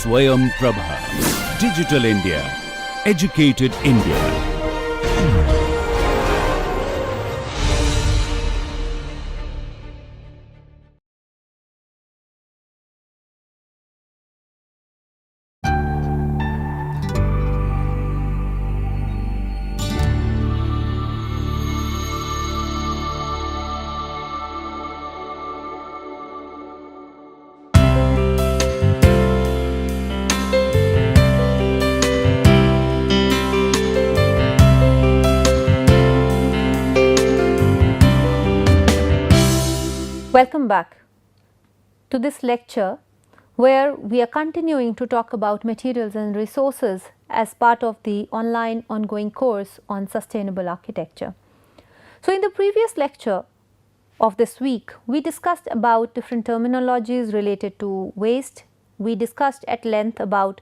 Swayam Prabha. Digital India. Educated India. Welcome back to this lecture where we are continuing to talk about materials and resources as part of the online ongoing course on sustainable architecture. So, in the previous lecture of this week, we discussed about different terminologies related to waste. We discussed at length about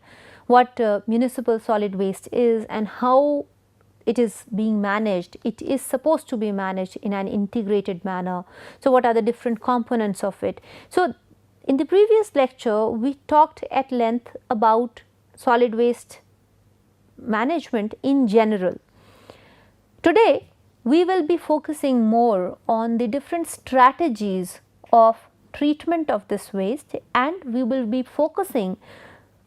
what municipal solid waste is and how it is being managed. It is supposed to be managed in an integrated manner. So, what are the different components of it? So, in the previous lecture, we talked at length about solid waste management in general. Today, we will be focusing more on the different strategies of treatment of this waste, and we will be focusing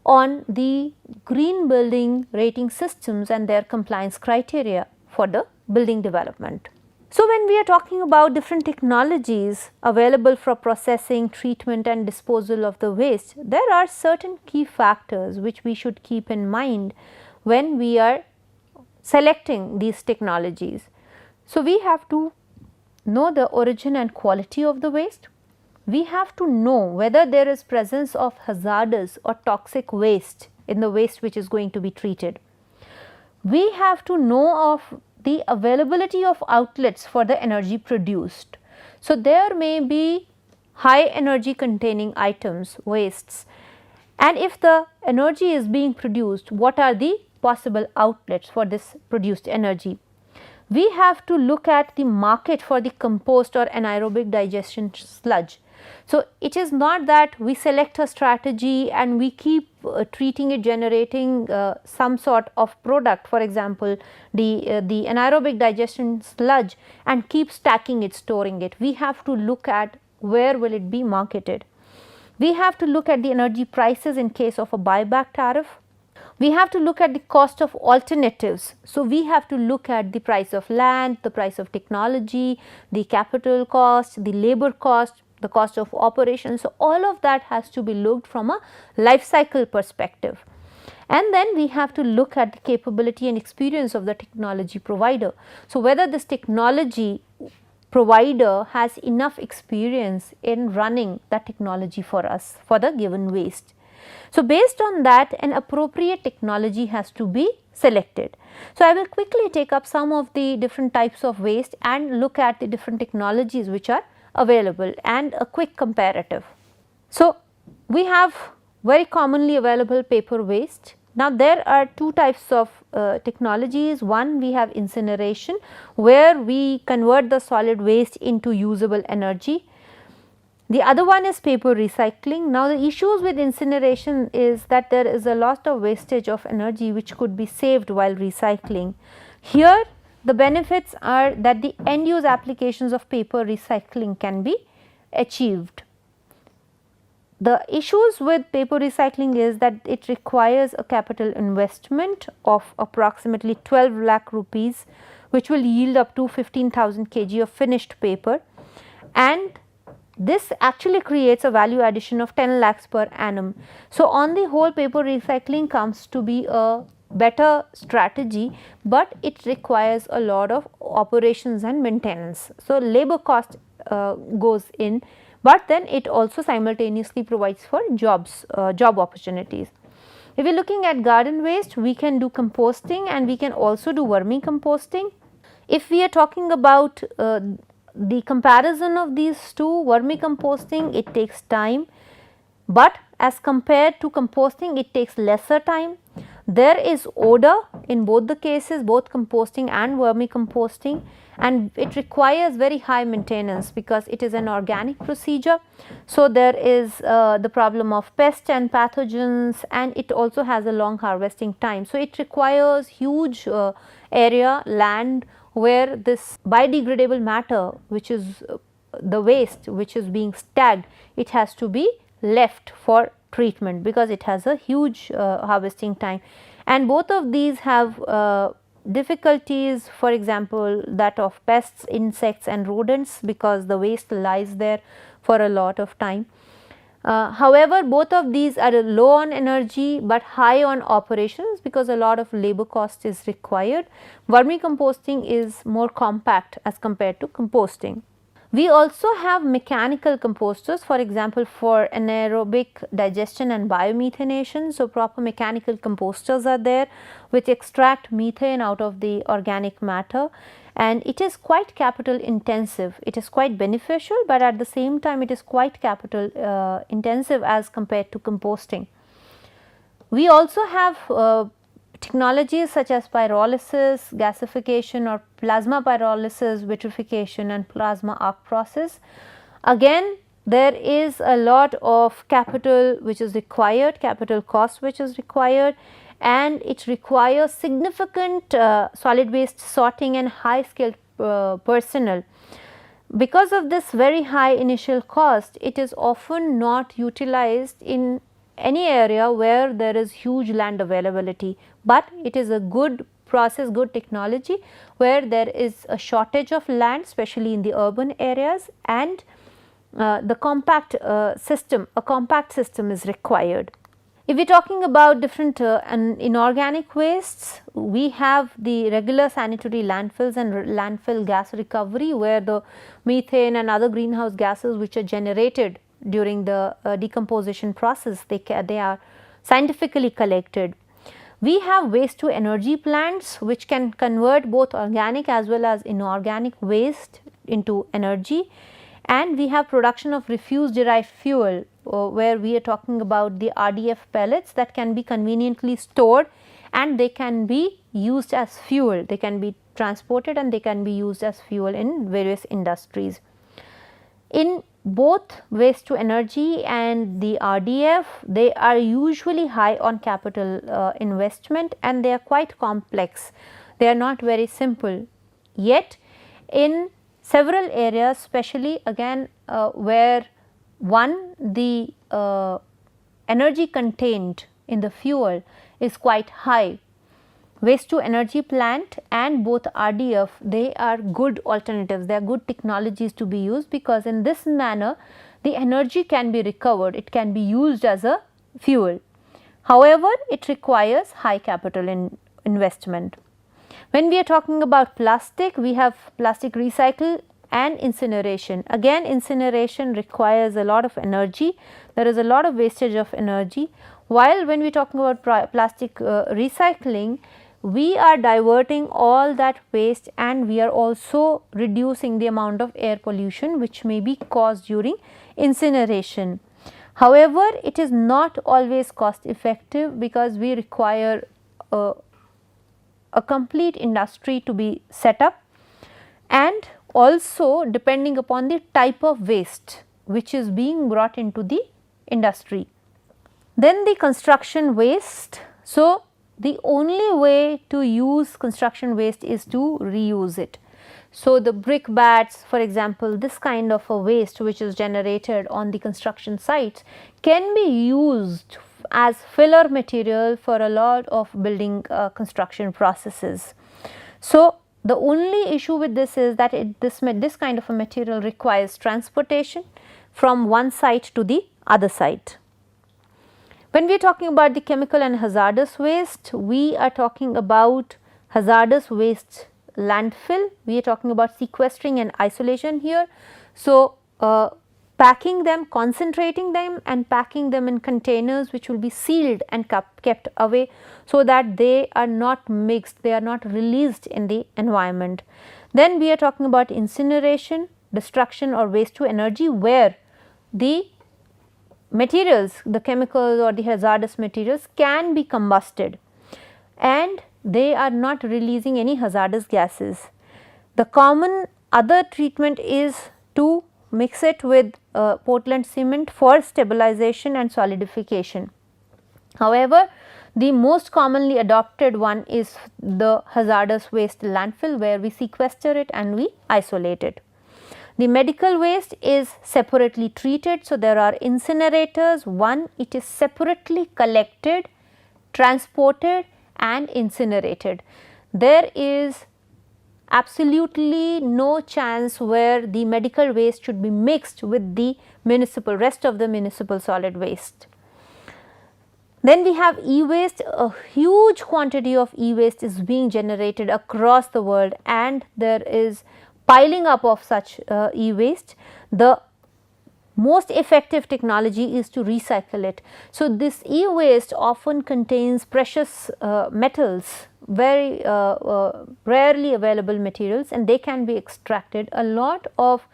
on the green building rating systems and their compliance criteria for the building development. So, when we are talking about different technologies available for processing, treatment and disposal of the waste, there are certain key factors which we should keep in mind when we are selecting these technologies. So, we have to know the origin and quality of the waste. We have to know whether there is presence of hazardous or toxic waste in the waste which is going to be treated. We have to know of the availability of outlets for the energy produced. So, there may be high energy containing items, wastes, and if the energy is being produced, what are the possible outlets for this produced energy? We have to look at the market for the compost or anaerobic digestion sludge. So, it is not that we select a strategy and we keep treating it, generating some sort of product, for example, the anaerobic digestion sludge, and keep stacking it, storing it. We have to look at where will it be marketed. We have to look at the energy prices in case of a buyback tariff. We have to look at the cost of alternatives. So, we have to look at the price of land, the price of technology, the capital cost, the labor cost, the cost of operation. So, all of that has to be looked from a life cycle perspective. And then we have to look at the capability and experience of the technology provider. So, whether this technology provider has enough experience in running that technology for us for the given waste. So, based on that, an appropriate technology has to be selected. So, I will quickly take up some of the different types of waste and look at the different technologies which are available and a quick comparative. So, we have very commonly available paper waste. Now, there are two types of technologies. One, we have incineration, where we convert the solid waste into usable energy. The other one is paper recycling. Now, the issues with incineration is that there is a lot of wastage of energy which could be saved while recycling. Here, the benefits are that the end use applications of paper recycling can be achieved. The issues with paper recycling is that it requires a capital investment of approximately 12 lakh rupees, which will yield up to 15,000 kg of finished paper, and this actually creates a value addition of 10 lakhs per annum. So, on the whole, paper recycling comes to be a better strategy, but it requires a lot of operations and maintenance. So, labor cost goes in, but then it also simultaneously provides for job opportunities. If we are looking at garden waste, we can do composting and we can also do vermicomposting. If we are talking about the comparison of these two, vermicomposting, it takes time, but as compared to composting, it takes lesser time. There is odor in both the cases, both composting and vermicomposting, and it requires very high maintenance because it is an organic procedure. So, there is the problem of pests and pathogens, and it also has a long harvesting time. So, it requires huge area, land, where this biodegradable matter, which is the waste which is being stacked, it has to be left for treatment because it has a huge harvesting time. And both of these have difficulties, for example, that of pests, insects and rodents, because the waste lies there for a lot of time. However, both of these are low on energy but high on operations because a lot of labor cost is required. Vermicomposting is more compact as compared to composting. We also have mechanical composters, for example, for anaerobic digestion and biomethanation. So, proper mechanical composters are there which extract methane out of the organic matter, and it is quite capital intensive. It is quite beneficial, but at the same time it is quite capital intensive as compared to composting. We also have technologies such as pyrolysis, gasification or plasma pyrolysis, vitrification and plasma arc process. Again, there is a lot of capital which is required, capital cost which is required, and it requires significant solid waste sorting and high skilled personnel. Because of this very high initial cost, it is often not utilized in any area where there is huge land availability, but it is a good process, good technology where there is a shortage of land, especially in the urban areas, and the compact system, a compact system is required. If we are talking about different inorganic wastes, we have the regular sanitary landfills and landfill gas recovery, where the methane and other greenhouse gases which are generated during the decomposition process, they are scientifically collected. We have waste to energy plants which can convert both organic as well as inorganic waste into energy, and we have production of refuse derived fuel where we are talking about the RDF pellets that can be conveniently stored and they can be used as fuel. They can be transported and they can be used as fuel in various industries. In both waste to energy and the RDF, they are usually high on capital investment and they are quite complex. They are not very simple. Yet in several areas, especially again where the energy contained in the fuel is quite high, waste to energy plant and both RDF, they are good alternatives, they are good technologies to be used, because in this manner the energy can be recovered, it can be used as a fuel. However, it requires high capital investment. When we are talking about plastic, we have plastic recycle and incineration. Again, incineration requires a lot of energy, there is a lot of wastage of energy, while when we are talking about plastic recycling, we are diverting all that waste and we are also reducing the amount of air pollution which may be caused during incineration. However, it is not always cost effective because we require a complete industry to be set up, and also depending upon the type of waste which is being brought into the industry. Then the construction waste. So, the only way to use construction waste is to reuse it. So, the brick bats, for example, this kind of a waste which is generated on the construction sites can be used as filler material for a lot of building construction processes. So, the only issue with this is that this kind of a material requires transportation from one site to the other site. When we are talking about the chemical and hazardous waste, we are talking about hazardous waste landfill, we are talking about sequestering and isolation here. So, packing them, concentrating them and packing them in containers which will be sealed and kept away so that they are not mixed, they are not released in the environment. Then we are talking about incineration, destruction or waste to energy, where the materials, the chemicals or the hazardous materials can be combusted, and they are not releasing any hazardous gases. The common other treatment is to mix it with Portland cement for stabilization and solidification. However, the most commonly adopted one is the hazardous waste landfill, where we sequester it and we isolate it. The medical waste is separately treated. So, there are incinerators. One, it is separately collected, transported and incinerated. There is absolutely no chance where the medical waste should be mixed with the rest of the municipal solid waste. Then we have e-waste. A huge quantity of e-waste is being generated across the world, and there is piling up of such e-waste. The most effective technology is to recycle it. So, this e-waste often contains precious metals, very rarely available materials, and they can be extracted. A lot of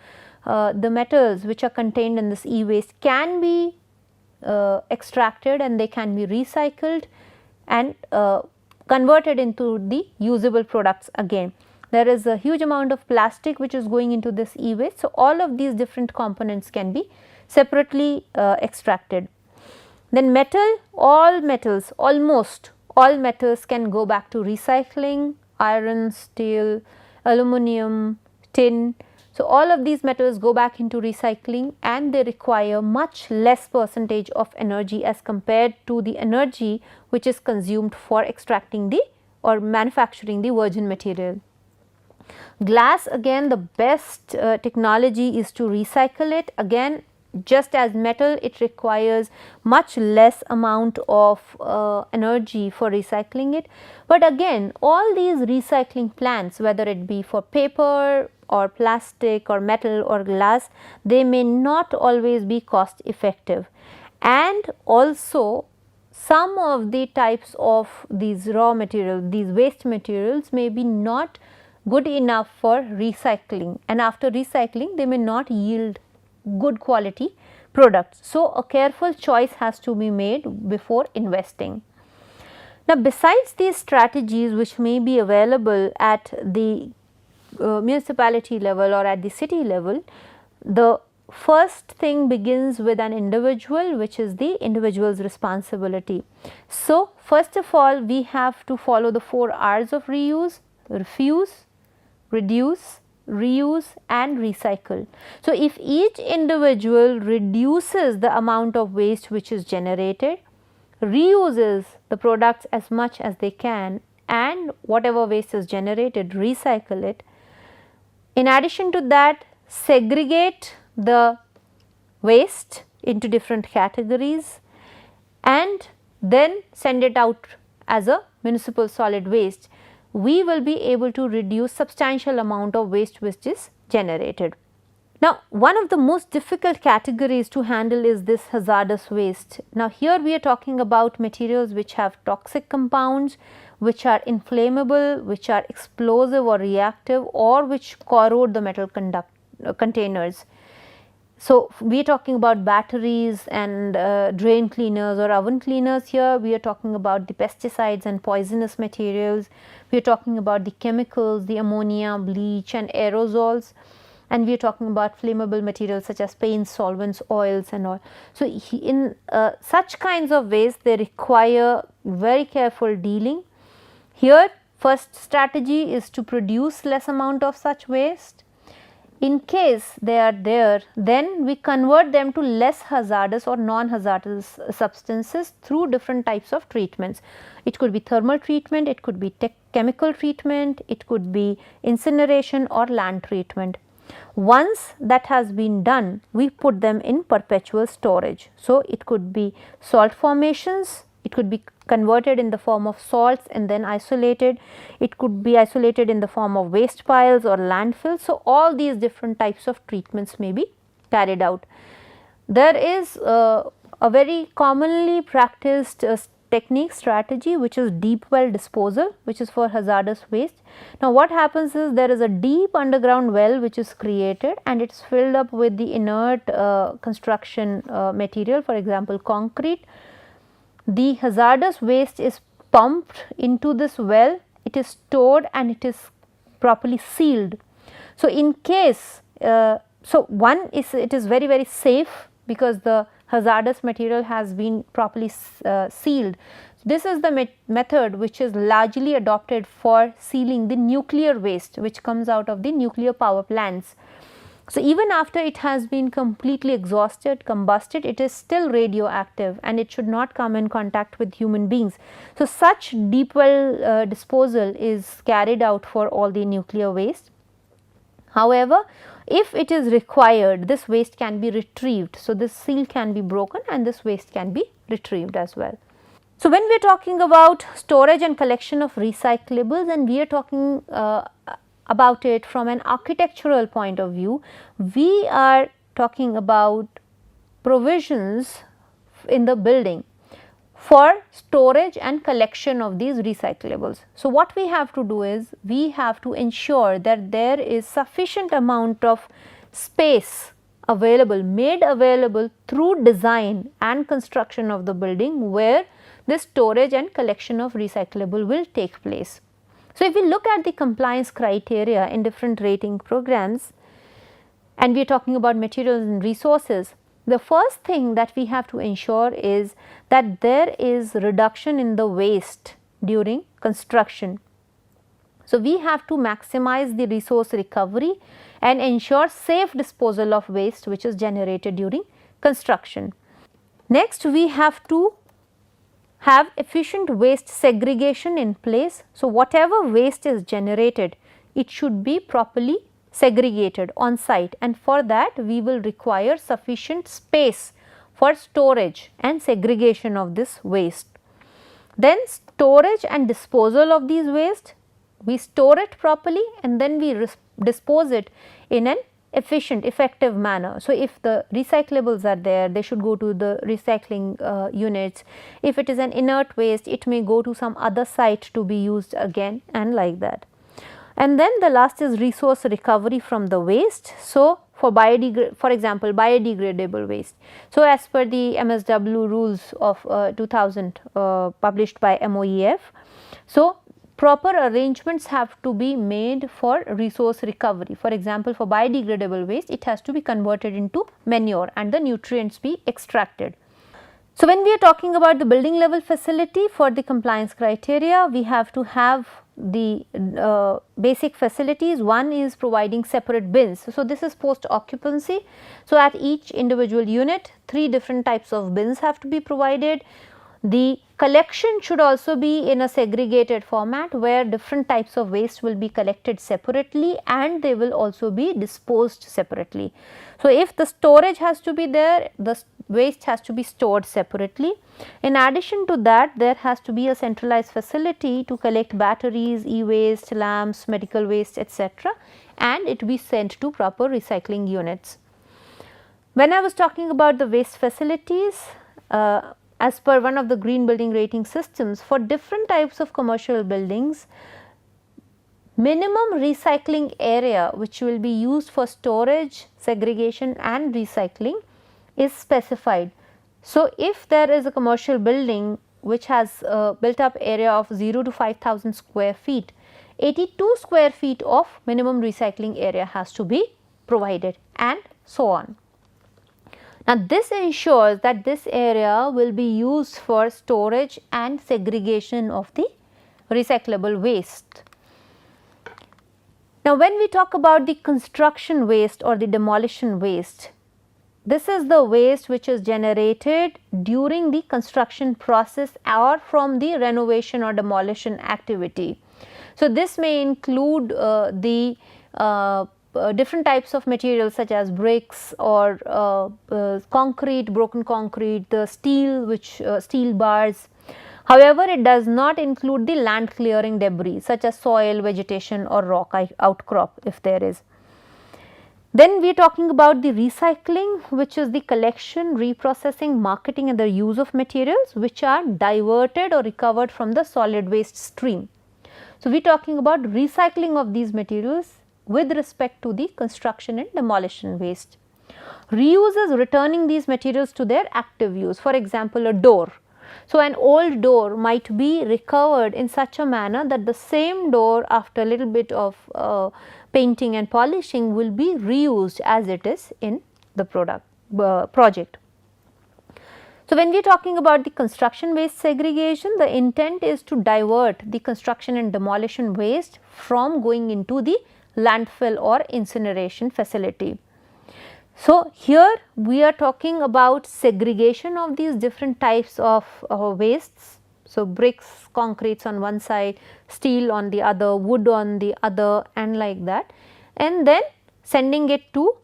the metals which are contained in this e-waste can be extracted, and they can be recycled and converted into the usable products again. There is a huge amount of plastic which is going into this e-waste. So, all of these different components can be separately extracted. Then metal, almost all metals can go back to recycling: iron, steel, aluminum, tin. So, all of these metals go back into recycling, and they require much less percentage of energy as compared to the energy which is consumed for extracting the or manufacturing the virgin material. Glass, again, the best technology is to recycle it. Again, just as metal, it requires much less amount of energy for recycling it. But again, all these recycling plants, whether it be for paper or plastic or metal or glass, they may not always be cost effective. And also, some of the types of these raw materials, these waste materials, may be not good enough for recycling, and after recycling they may not yield good quality products. So, a careful choice has to be made before investing. Now, besides these strategies which may be available at the municipality level or at the city level, the first thing begins with an individual, which is the individual's responsibility. So, first of all, we have to follow the 4 R's of reuse: refuse, reduce, reuse and recycle. So, if each individual reduces the amount of waste which is generated, reuses the products as much as they can, and whatever waste is generated, recycle it. In addition to that, segregate the waste into different categories and then send it out as a municipal solid waste. We will be able to reduce substantial amount of waste which is generated. Now, one of the most difficult categories to handle is this hazardous waste. Now, here we are talking about materials which have toxic compounds, which are inflammable, which are explosive or reactive, or which corrode the metal containers. So, we are talking about batteries and drain cleaners or oven cleaners. Here we are talking about the pesticides and poisonous materials. We are talking about the chemicals, the ammonia, bleach and aerosols, and we are talking about flammable materials such as paints, solvents, oils and all. So, in such kinds of waste, they require very careful dealing. Here, first strategy is to produce less amount of such waste. In case they are there, then we convert them to less hazardous or non-hazardous substances through different types of treatments. It could be thermal treatment, it could be chemical treatment, it could be incineration or land treatment. Once that has been done, we put them in perpetual storage. So, it could be salt formations, it could be converted in the form of salts and then isolated. It could be isolated in the form of waste piles or landfills. So, all these different types of treatments may be carried out. There is a very commonly practiced technique strategy, which is deep well disposal, which is for hazardous waste. Now, what happens is there is a deep underground well which is created and it is filled up with the inert construction material, for example concrete. The hazardous waste is pumped into this well, it is stored and it is properly sealed. So, in case, so one is it is very safe because the hazardous material has been properly sealed. This is the method which is largely adopted for sealing the nuclear waste which comes out of the nuclear power plants. So, even after it has been completely exhausted, combusted, it is still radioactive and it should not come in contact with human beings. So, such deep well disposal is carried out for all the nuclear waste. However, if it is required, this waste can be retrieved. So, this seal can be broken and this waste can be retrieved as well. So, when we are talking about storage and collection of recyclables, and we are talking about it from an architectural point of view, we are talking about provisions in the building for storage and collection of these recyclables. So, what we have to do is we have to ensure that there is sufficient amount of space available, made available through design and construction of the building where this storage and collection of recyclable will take place. So, if we look at the compliance criteria in different rating programs and we are talking about materials and resources, the first thing that we have to ensure is that there is reduction in the waste during construction. So, we have to maximize the resource recovery and ensure safe disposal of waste which is generated during construction. Next, we have to have efficient waste segregation in place. So, whatever waste is generated, it should be properly segregated on site, and for that we will require sufficient space for storage and segregation of this waste. Then storage and disposal of these waste, we store it properly and then we dispose it in an efficient, effective manner. So, if the recyclables are there, they should go to the recycling units. If it is an inert waste, it may go to some other site to be used again, and like that. And then the last is resource recovery from the waste. So, for example, biodegradable waste. So, as per the MSW rules of 2000 published by MOEF, so proper arrangements have to be made for resource recovery. For example, for biodegradable waste, it has to be converted into manure and the nutrients be extracted. So, when we are talking about the building level facility for the compliance criteria, we have to have the basic facilities. One is providing separate bins. So, this is post occupancy. So, at each individual unit, 3 different types of bins have to be provided. The collection should also be in a segregated format where different types of waste will be collected separately and they will also be disposed separately. So, if the storage has to be there, the waste has to be stored separately. In addition to that, there has to be a centralized facility to collect batteries, e-waste, lamps, medical waste, etc., and it be sent to proper recycling units. When I was talking about the waste facilities, as per one of the green building rating systems, for different types of commercial buildings, minimum recycling area which will be used for storage, segregation and recycling is specified. So, if there is a commercial building which has a built up area of 0 to 5,000 square feet, 82 square feet of minimum recycling area has to be provided, and so on. Now, this ensures that this area will be used for storage and segregation of the recyclable waste. Now, when we talk about the construction waste or the demolition waste, this is the waste which is generated during the construction process or from the renovation or demolition activity. So, this may include the different types of materials such as bricks or concrete, broken concrete, the steel steel bars. However, it does not include the land clearing debris such as soil, vegetation or rock outcrop if there is. Then we are talking about the recycling, which is the collection, reprocessing, marketing and the use of materials which are diverted or recovered from the solid waste stream. So, we are talking about recycling of these materials with respect to the construction and demolition waste. Reuse is returning these materials to their active use. For example, a door. So, an old door might be recovered in such a manner that the same door, after a little bit of painting and polishing, will be reused as it is in the project. So, when we are talking about the construction waste segregation, the intent is to divert the construction and demolition waste from going into the landfill or incineration facility. So, here we are talking about segregation of these different types of wastes. So, bricks, concretes on one side, steel on the other, wood on the other, and like that, and then sending it to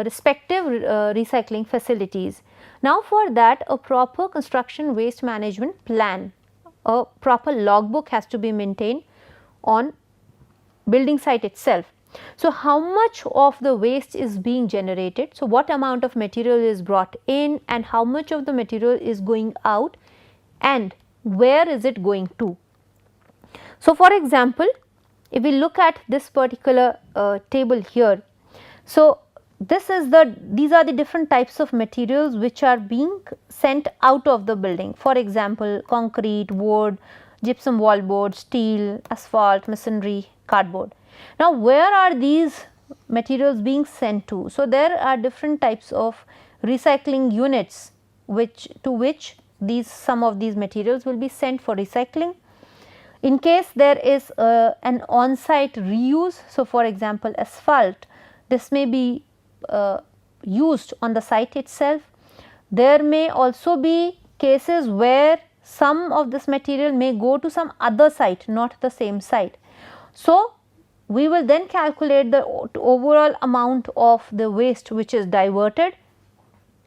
respective recycling facilities. Now, for that, a proper construction waste management plan, a proper logbook has to be maintained on building site itself. So, how much of the waste is being generated? So, what amount of material is brought in and how much of the material is going out and where is it going to? So, for example, if we look at this particular table here, so these are the different types of materials which are being sent out of the building. For example, concrete, wood, gypsum wallboard, steel, asphalt, masonry, cardboard. Now, where are these materials being sent to? So, there are different types of recycling units to which some of these materials will be sent for recycling. In case there is an on-site reuse, so for example, asphalt, this may be used on the site itself. There may also be cases where some of this material may go to some other site, not the same site. So, we will then calculate the overall amount of the waste which is diverted.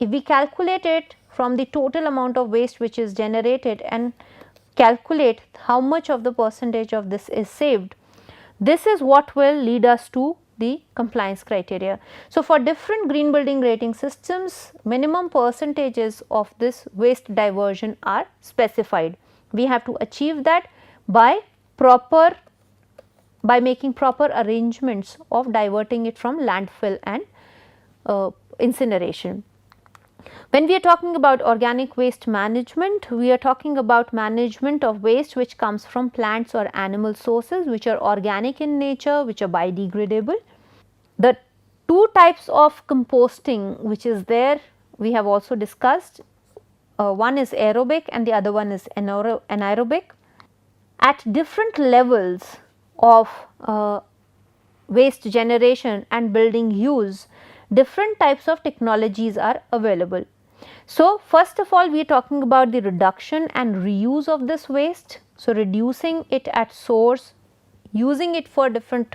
If we calculate it from the total amount of waste which is generated and calculate how much of the percentage of this is saved, this is what will lead us to the compliance criteria. So, for different green building rating systems, minimum percentages of this waste diversion are specified. We have to achieve that by making proper arrangements of diverting it from landfill and incineration. When we are talking about organic waste management, we are talking about management of waste which comes from plants or animal sources which are organic in nature, which are biodegradable. The two types of composting which is there, we have also discussed. One is aerobic and the other one is anaerobic. At different levels of waste generation and building use, different types of technologies are available. So, first of all, we are talking about the reduction and reuse of this waste. So, reducing it at source, using it for different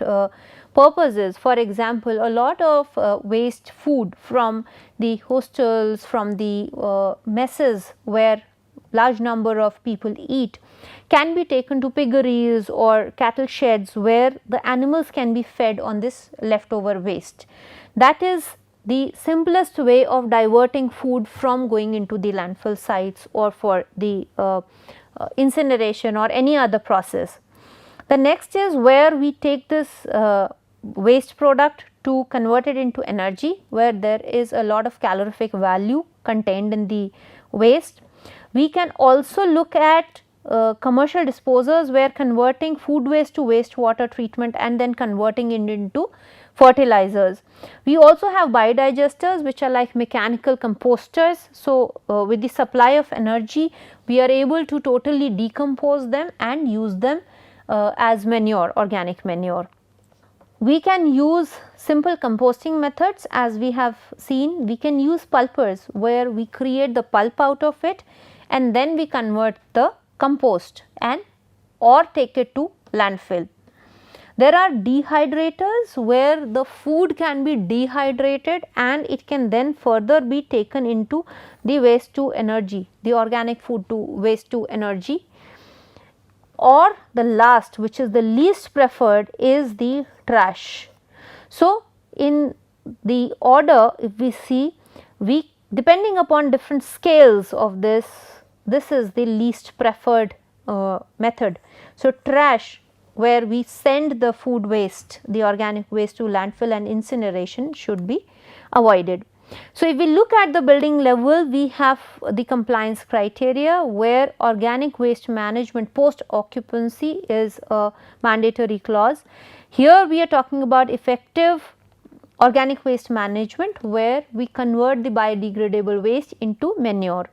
purposes. For example, a lot of waste food from the hostels, from the messes where large number of people eat, can be taken to piggeries or cattle sheds where the animals can be fed on this leftover waste. That is the simplest way of diverting food from going into the landfill sites or for the incineration or any other process. The next is where we take this waste product to convert it into energy, where there is a lot of calorific value contained in the waste. We can also look at commercial disposers where converting food waste to wastewater treatment and then converting it into fertilizers. We also have biodigesters which are like mechanical composters. So, with the supply of energy, we are able to totally decompose them and use them as manure, organic manure. We can use simple composting methods, as we have seen. We can use pulpers where we create the pulp out of it and then we convert the compost or take it to landfill. There are dehydrators where the food can be dehydrated and it can then further be taken into the waste to energy, the organic food to waste to energy. Or the last, which is the least preferred, is the trash. So, in the order, if we see, depending upon different scales of this is the least preferred method. So, trash, where we send the food waste, the organic waste to landfill and incineration, should be avoided. So, if we look at the building level, we have the compliance criteria where organic waste management post occupancy is a mandatory clause. Here we are talking about effective organic waste management where we convert the biodegradable waste into manure.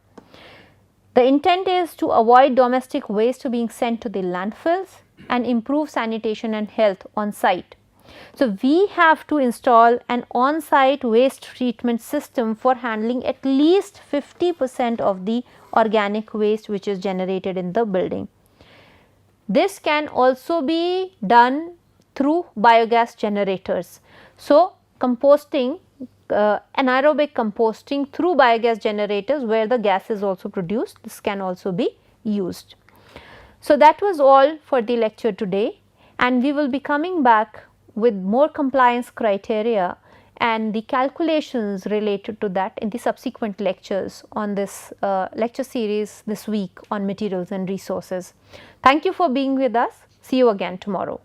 The intent is to avoid domestic waste being sent to the landfills and improve sanitation and health on site. So, we have to install an on-site waste treatment system for handling at least 50% of the organic waste which is generated in the building. This can also be done through biogas generators. So, composting, anaerobic composting through biogas generators where the gas is also produced, this can also be used. So, that was all for the lecture today, and we will be coming back with more compliance criteria and the calculations related to that in the subsequent lectures on this lecture series this week on materials and resources. Thank you for being with us. See you again tomorrow.